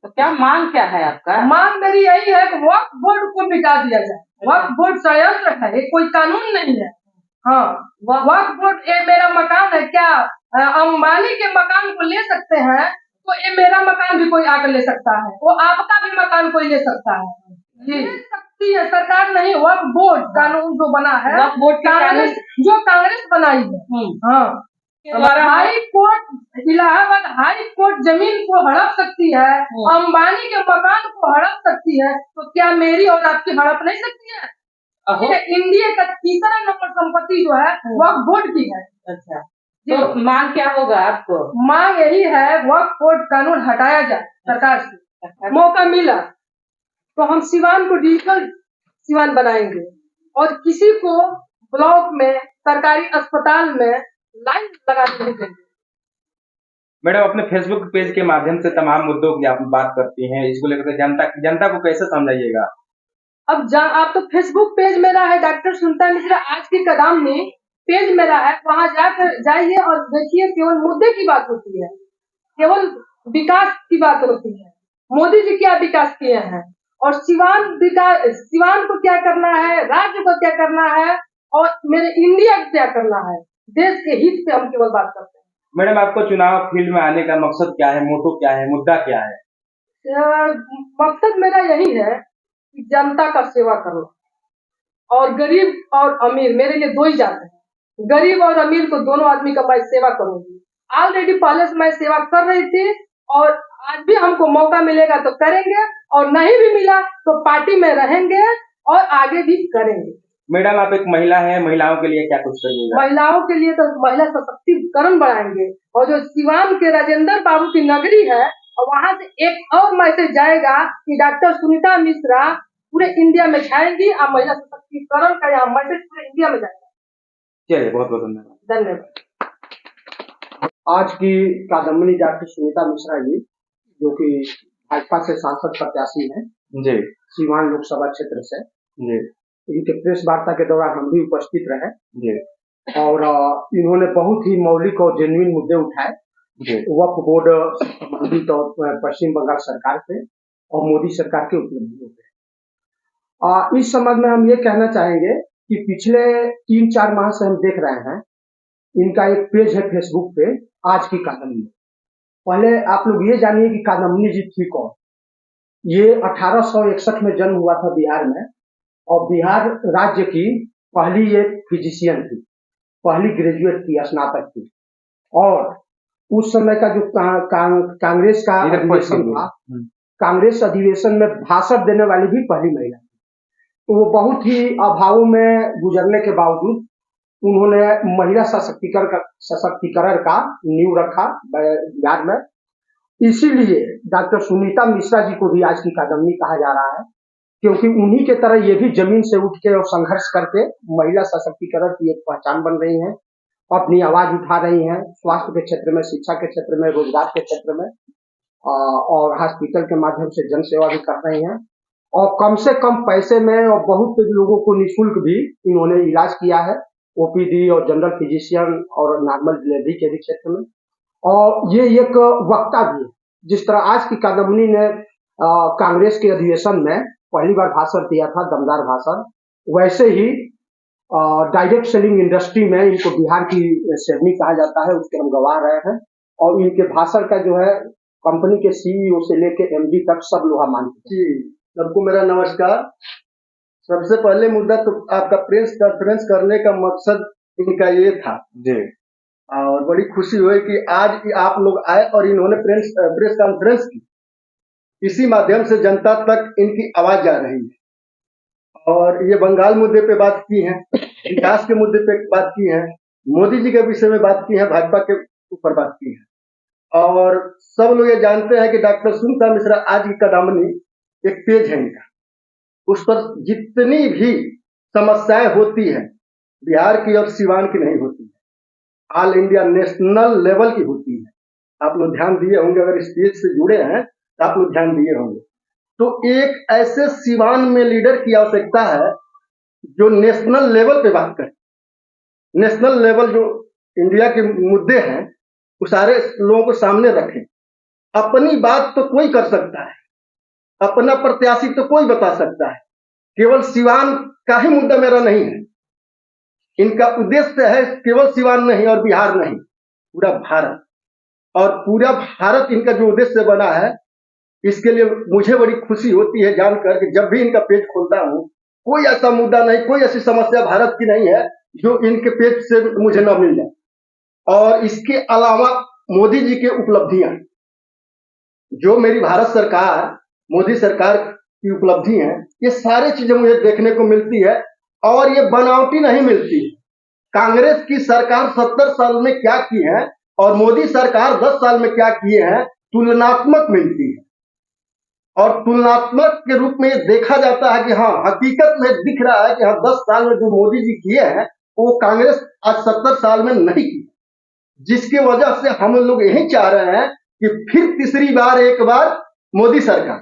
तो क्या मांग क्या है आपका? मांग मेरी यही है कि वक्फ बोर्ड को मिटा दिया जाए। वक्फ बोर्ड षड्यंत्र है, ये कोई कानून नहीं है। हाँ, वक्फ बोर्ड, ये मेरा मकान है, क्या अंबानी के मकान को ले सकते हैं तो ये मेरा मकान भी कोई आकर ले सकता है, वो आपका भी मकान कोई ले सकता है जी। सकती है सरकार नहीं, वक्फ बोर्ड कानून जो बना है, वक्फ बोर्ड कांग्रेस जो कांग्रेस बनाई है। हाँ, हमारा high court, Allahabad high court जमीन को हड़प सकती है, अंबानी के मकान को हड़प सकती है, तो क्या मेरी और आपकी हड़प नहीं सकती है? इंडिया का तीसरा नंबर संपत्ति जो है वक्फ बोर्ड की है। अच्छा, तो मांग क्या होगा आपको? मांग यही है, वक्फ बोर्ड कानून हटाया जाए सरकार से। मौका मिला तो हम सिवान को डिजिटल सिवान बनाएंगे और किसी को ब्लॉक में, सरकारी अस्पताल में लाइन लगाने नहीं देंगे। मैडम, अपने फेसबुक पेज के माध्यम से तमाम मुद्दों की आप बात करती हैं, इसको लेकर जनता को कैसे समझाइएगा? अब आप तो फेसबुक पेज मेरा है, डॉक्टर सुनीता मिश्रा आज की कदमनी पेज मेरा है, वहाँ जाकर जाइए और देखिए, केवल मुद्दे की बात होती है, केवल विकास की बात होती है। मोदी जी क्या विकास किए हैं और सिवान को क्या करना है, राज्य को क्या करना है और मेरे इंडिया को क्या करना है, देश के हित पे हम केवल बात करते हैं। मैडम, आपको चुनाव फील्ड में आने का मकसद क्या है, मोटो क्या है, मुद्दा क्या है? मकसद मेरा यही है कि जनता का सेवा करना, और गरीब और अमीर मेरे लिए दो ही जात है, गरीब और अमीर को दोनों आदमी का मैं सेवा करूंगी। ऑलरेडी पहले से मैं सेवा कर रही थी और आज भी हमको मौका मिलेगा तो करेंगे, और नहीं भी मिला तो पार्टी में रहेंगे और आगे भी करेंगे। मैडम, आप एक महिला हैं, महिलाओं के लिए क्या कुछ करिएगा? महिलाओं के लिए तो महिला सशक्तिकरण बढ़ाएंगे, और जो सिवान के राजेंद्र बाबू की नगरी है, और वहाँ से एक और मैसेज जाएगा कि डॉक्टर सुनीता मिश्रा पूरे इंडिया में जाएंगी और महिला सशक्तिकरण का यहाँ मैसेज पूरे इंडिया में जाएगा। चलिए, बहुत बहुत धन्यवाद। धन्यवाद। आज की कादम्बनी डॉक्टर सुनीता मिश्रा जी, जो कि भाजपा से सांसद प्रत्याशी हैं जी, सीवान लोकसभा क्षेत्र से जी, इनके प्रेस वार्ता के दौरान हम भी उपस्थित रहे जी, और इन्होंने बहुत ही मौलिक और जेन्युइन मुद्दे उठाए, वक्फ बोर्ड संबंधित और पश्चिम बंगाल सरकार पे और मोदी सरकार के उपलब्धियों पे। इस संबंध में हम ये कहना चाहेंगे कि पिछले 3-4 माह से हम देख रहे हैं, इनका एक पेज है फेसबुक पे, आज की कादम्बनी। पहले आप लोग ये जानिए कि कादम्बनी जी थी कौन। ये 1861 में जन्म हुआ था बिहार में, और बिहार राज्य की पहली ये फिजिशियन थी, पहली ग्रेजुएट थी, स्नातक थी। और उस समय का जो कांग्रेस का अधिवेशन था, कांग्रेस अधिवेशन में भाषण देने वाली भी पहली महिला थी। तो वो बहुत ही अभावों में गुजरने के बावजूद उन्होंने महिला सशक्तिकरण का नींव रखा बिहार में। इसीलिए डॉक्टर सुनीता मिश्रा जी को भी आज की कादम्बनी कहा जा रहा है, क्योंकि उन्हीं के तरह ये भी जमीन से उठ के और संघर्ष करके महिला सशक्तिकरण की एक पहचान बन रही हैं, अपनी आवाज उठा रही हैं, स्वास्थ्य के क्षेत्र में, शिक्षा के क्षेत्र में, रोजगार के क्षेत्र में, और हॉस्पिटल के माध्यम से जन सेवा भी कर रही हैं, और कम से कम पैसे में और बहुत लोगों को निःशुल्क भी इन्होंने इलाज किया है, ओपीडी और जनरल फिजिशियन और नॉर्मल डिलीवरी के भी क्षेत्र में। और ये एक वक्ता भी है, जिस तरह आज की कादम्बनी ने कांग्रेस के अधिवेशन में पहली बार भाषण दिया था, दमदार भाषण, वैसे ही डायरेक्ट सेलिंग इंडस्ट्री में इनको बिहार की शेरनी कहा जाता है, उसके हम गवाह रहे हैं। और इनके भाषण का जो है कंपनी के सीईओ से लेके एमडी तक सब लोहा मानते हैं। सबको मेरा नमस्कार। सबसे पहले मुद्दा तो आपका प्रेस कॉन्फ्रेंस करने का मकसद इनका ये था जी, और बड़ी खुशी हुई कि आज आप लोग आए और इन्होंने प्रेस कॉन्फ्रेंस की। इसी माध्यम से जनता तक इनकी आवाज जा रही है, और ये बंगाल मुद्दे पे बात की है, विकास के मुद्दे पे बात की है, मोदी जी के विषय में बात की है, भाजपा के ऊपर बात की है। और सब लोग ये जानते हैं कि डॉक्टर सुनीता मिश्रा आज की कादम्बनी एक पेज है इनका, उस पर जितनी भी समस्याएं होती है बिहार की और सिवान की नहीं होती है, ऑल इंडिया नेशनल लेवल की होती है। आप लोग ध्यान दिए होंगे, अगर इस पेज से जुड़े हैं तो आप लोग ध्यान दिए होंगे। तो एक ऐसे सिवान में लीडर की आवश्यकता है जो नेशनल लेवल पे बात करे, नेशनल लेवल जो इंडिया के मुद्दे हैं वो सारे लोगों को सामने रखें, अपनी बात तो कोई कर सकता है, अपना प्रत्याशी तो कोई बता सकता है, केवल सिवान का ही मुद्दा मेरा नहीं है। इनका उद्देश्य है केवल सिवान नहीं और बिहार नहीं, पूरा भारत, और पूरा भारत इनका जो उद्देश्य बना है, इसके लिए मुझे बड़ी खुशी होती है जानकर कि जब भी इनका पेज खोलता हूँ, कोई ऐसा मुद्दा नहीं, कोई ऐसी समस्या भारत की नहीं है जो इनके पेज से मुझे न मिल जाए। और इसके अलावा मोदी जी की उपलब्धियां, जो मेरी भारत सरकार, मोदी सरकार की उपलब्धि है, ये सारी चीजें मुझे देखने को मिलती है और ये बनावटी नहीं मिलती। कांग्रेस की सरकार 70 साल में क्या की है और मोदी सरकार 10 साल में क्या किए हैं, तुलनात्मक मिलती है। और तुलनात्मक के रूप में ये देखा जाता है कि हाँ, हकीकत में दिख रहा है कि हाँ 10 साल में जो मोदी जी किए हैं वो कांग्रेस आज 70 साल में नहीं की, जिसकी वजह से हम लोग यही चाह रहे हैं कि फिर तीसरी बार एक बार मोदी सरकार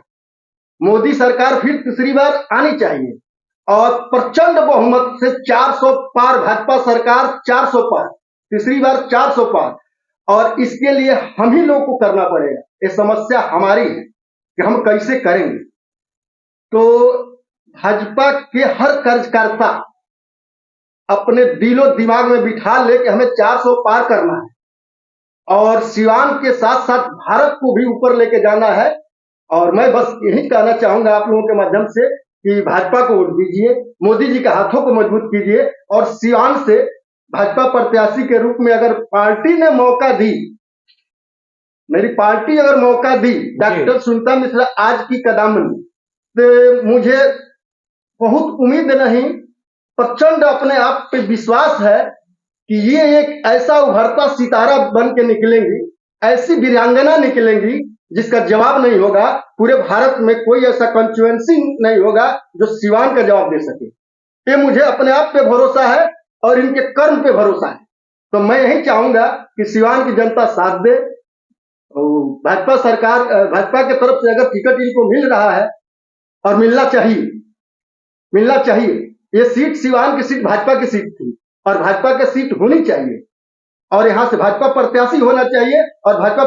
फिर तीसरी बार आनी चाहिए और प्रचंड बहुमत से 400 पार, भाजपा सरकार 400 पार, तीसरी बार 400 पार। और इसके लिए हम ही लोगों को करना पड़ेगा, ये समस्या हमारी है कि हम कैसे करेंगे। तो भाजपा के हर कार्यकर्ता अपने दिलो दिमाग में बिठा ले कि हमें 400 पार करना है और सिवान के साथ साथ भारत को भी ऊपर लेके जाना है। और मैं बस यही कहना चाहूंगा आप लोगों के माध्यम से कि भाजपा को वोट दीजिए, मोदी जी के हाथों को मजबूत कीजिए और सिवान से भाजपा प्रत्याशी के रूप में अगर पार्टी ने मौका दी, मेरी पार्टी अगर मौका दी डॉक्टर सुनीता मिश्रा आज की कदमनी, तो मुझे बहुत उम्मीद नहीं, प्रचंड अपने आप पे विश्वास है कि ये एक ऐसा उभरता सितारा बन के निकलेंगी, ऐसी वीरांगना निकलेंगी जिसका जवाब नहीं होगा। पूरे भारत में कोई ऐसा कंस्टिट्यूएंसी नहीं होगा जो सिवान का जवाब दे सके। ये मुझे अपने आप पे भरोसा है और इनके कर्म पे भरोसा है। तो मैं यही चाहूंगा कि सिवान की जनता साथ दे। भाजपा सरकार, भाजपा की तरफ से अगर टिकट इनको मिल रहा है और मिलना चाहिए, ये सीट सिवान की सीट भाजपा की सीट थी और भाजपा की सीट होनी चाहिए और यहाँ से भाजपा प्रत्याशी होना चाहिए और भाजपा